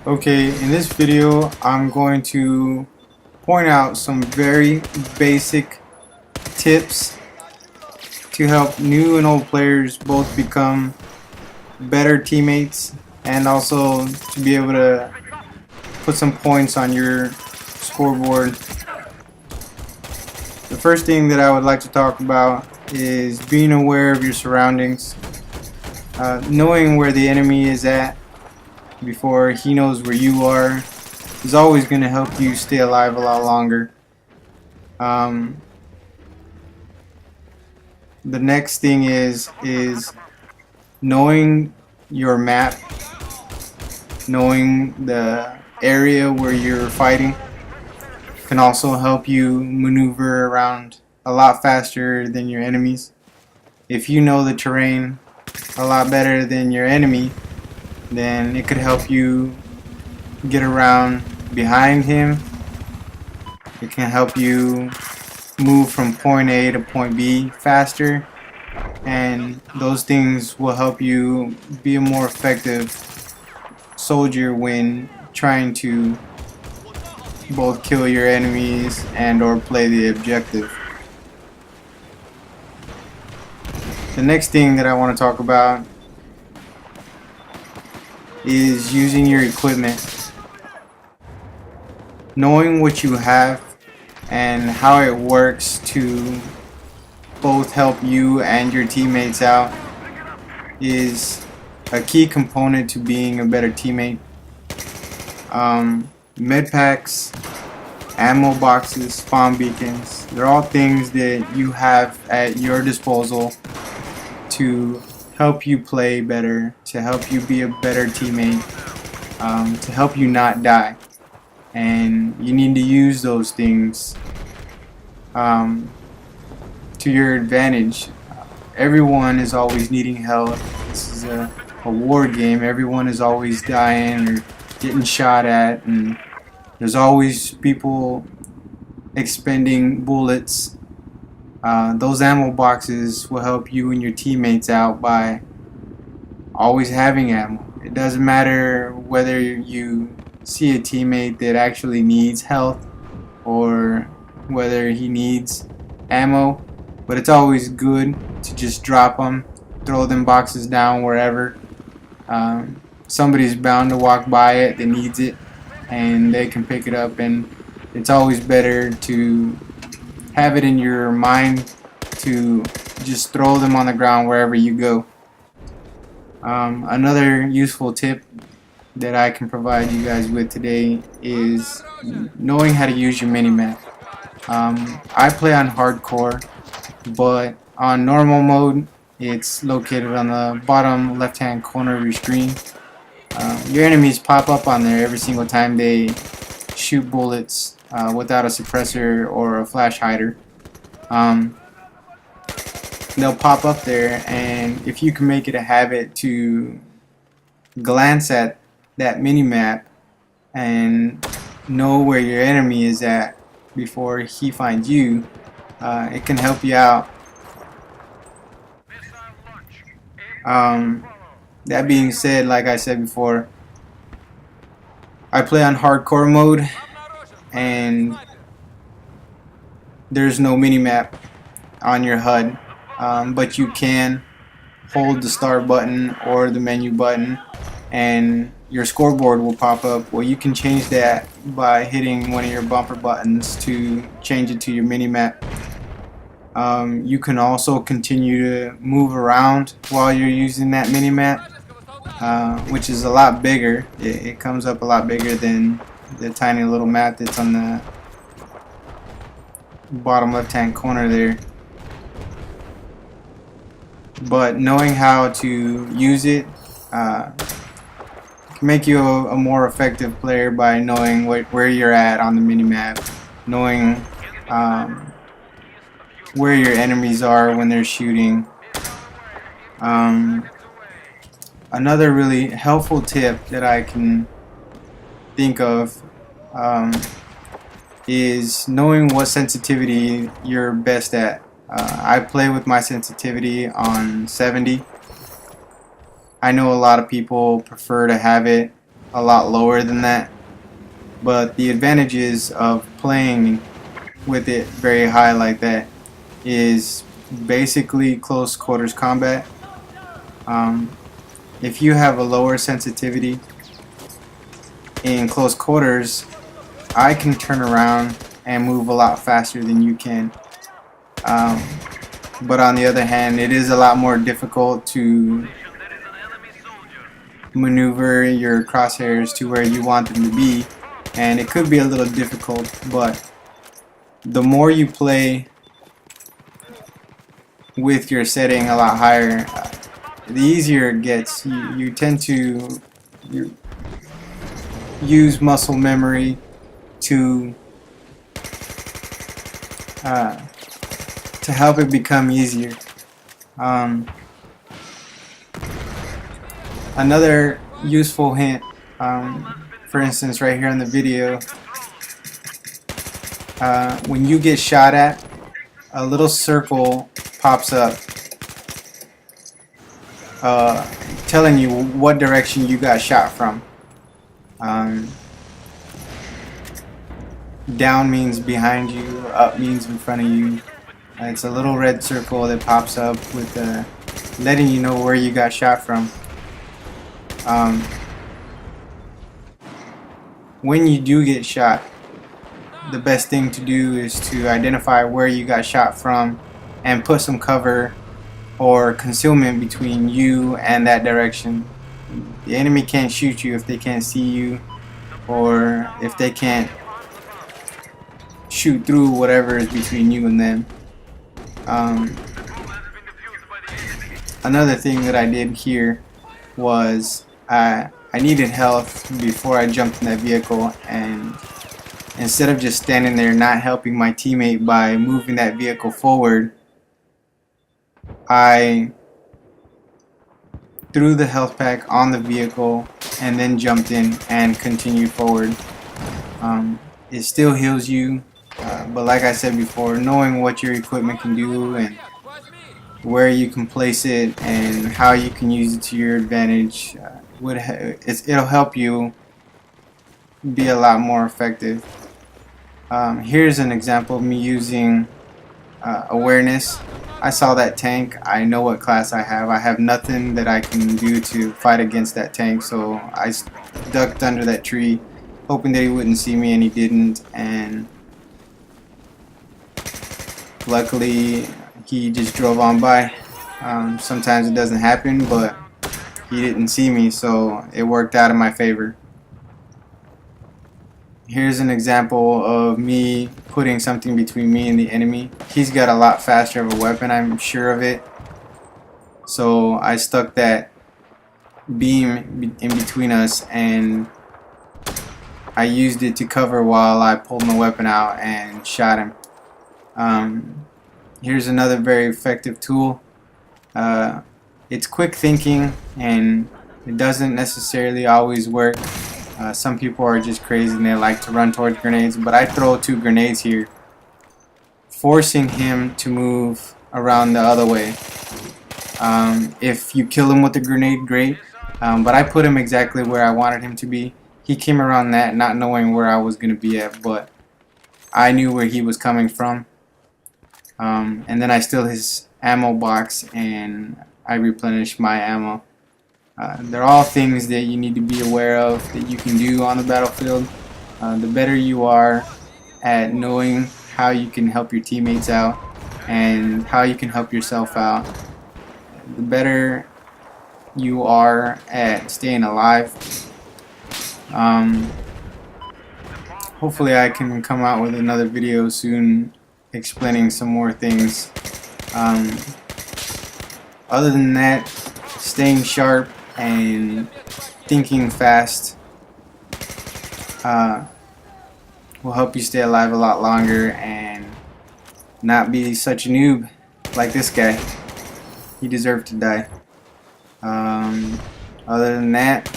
Okay, in this video I'm going to point out some very basic tips to help new and old players both become better teammates and also to be able to put some points on your scoreboard. The first thing that I would like to talk about is being aware of your surroundings, knowing where the enemy is at before he knows where you are is always going to help you stay alive a lot longer. Um, the next thing is knowing your map, knowing the area where you're fighting can also help you maneuver around a lot faster than your enemies. If you know the terrain a lot better than your enemy, then it could help you get around behind him. It can help you move from point A to point B faster, and those things will help you be a more effective soldier when trying to both kill your enemies and or play the objective. The next thing that I want to talk about is using your equipment. Knowing what you have and how it works to both help you and your teammates out is a key component to being a better teammate. Med packs, ammo boxes, spawn beacons, they're all things that you have at your disposal to help you play better, to help you be a better teammate, to help you not die. And you need to use those things to your advantage. Everyone is always needing help. This is a war game. Everyone is always dying or getting shot at, and there's always people expending bullets. Those ammo boxes will help you and your teammates out by always having ammo. It doesn't matter whether you see a teammate that actually needs health or whether he needs ammo, but it's always good to just drop them, throw them boxes down wherever. Somebody's bound to walk by it that needs it, and they can pick it up, and it's always better to have it in your mind to just throw them on the ground wherever you go. Another useful tip that I can provide you guys with today is knowing how to use your minimap. I play on hardcore, but on normal mode it's located on the bottom left hand corner of your screen. Your enemies pop up on there every single time they shoot bullets without a suppressor or a flash hider. They'll pop up there, and if you can make it a habit to glance at that minimap and know where your enemy is at before he finds you, it can help you out. That being said, like I said before, I play on hardcore mode and there's no minimap on your HUD, but you can hold the start button or the menu button and your scoreboard will pop up. Well, you can change that by hitting one of your bumper buttons to change it to your minimap. You can also continue to move around while you're using that minimap, which is a lot bigger. It comes up a lot bigger than the tiny little map that's on the bottom left hand corner there. But knowing how to use it can make you a more effective player by knowing where you're at on the minimap, knowing where your enemies are when they're shooting. Another really helpful tip that I can think of is knowing what sensitivity you're best at. I play with my sensitivity on 70. I know a lot of people prefer to have it a lot lower than that. But the advantages of playing with it very high like that is basically close quarters combat. If you have a lower sensitivity in close quarters, I can turn around and move a lot faster than you can. But on the other hand, it is a lot more difficult to maneuver your crosshairs to where you want them to be, and it could be a little difficult, but the more you play with your setting a lot higher, the easier it gets. You tend to use muscle memory to help it become easier. Another useful hint, for instance, right here in the video, when you get shot at, a little circle pops up telling you what direction you got shot from. Down means behind you, up means in front of you. It's a little red circle that pops up with letting you know where you got shot from. When you do get shot, the best thing to do is to identify where you got shot from and put some cover or concealment between you and that direction. The enemy can't shoot you if they can't see you, or if they can't shoot through whatever is between you and them. Another thing that I did here was I needed health before I jumped in that vehicle, and instead of just standing there not helping my teammate by moving that vehicle forward, I threw the health pack on the vehicle and then jumped in and continued forward. It still heals you, but like I said before, knowing what your equipment can do and where you can place it and how you can use it to your advantage it'll help you be a lot more effective. Here's an example of me using awareness. I saw that tank. I know what class I have. I have nothing that I can do to fight against that tank, so I ducked under that tree hoping that he wouldn't see me, and he didn't, and luckily he just drove on by. Sometimes it doesn't happen, but he didn't see me, so it worked out in my favor. Here's an example of me putting something between me and the enemy. He's got a lot faster of a weapon, I'm sure of it. So I stuck that beam in between us and I used it to cover while I pulled my weapon out and shot him. Here's another very effective tool. It's quick thinking, and it doesn't necessarily always work. Some people are just crazy and they like to run towards grenades, but I throw 2 grenades here, forcing him to move around the other way. If you kill him with a grenade, great, but I put him exactly where I wanted him to be. He came around that not knowing where I was going to be at, but I knew where he was coming from. And then I steal his ammo box and I replenish my ammo. They're all things that you need to be aware of that you can do on the battlefield. The better you are at knowing how you can help your teammates out and how you can help yourself out, the better you are at staying alive. Hopefully I can come out with another video soon explaining some more things. Other than that, staying sharp and thinking fast will help you stay alive a lot longer and not be such a noob like this guy. He deserved to die. Other than that,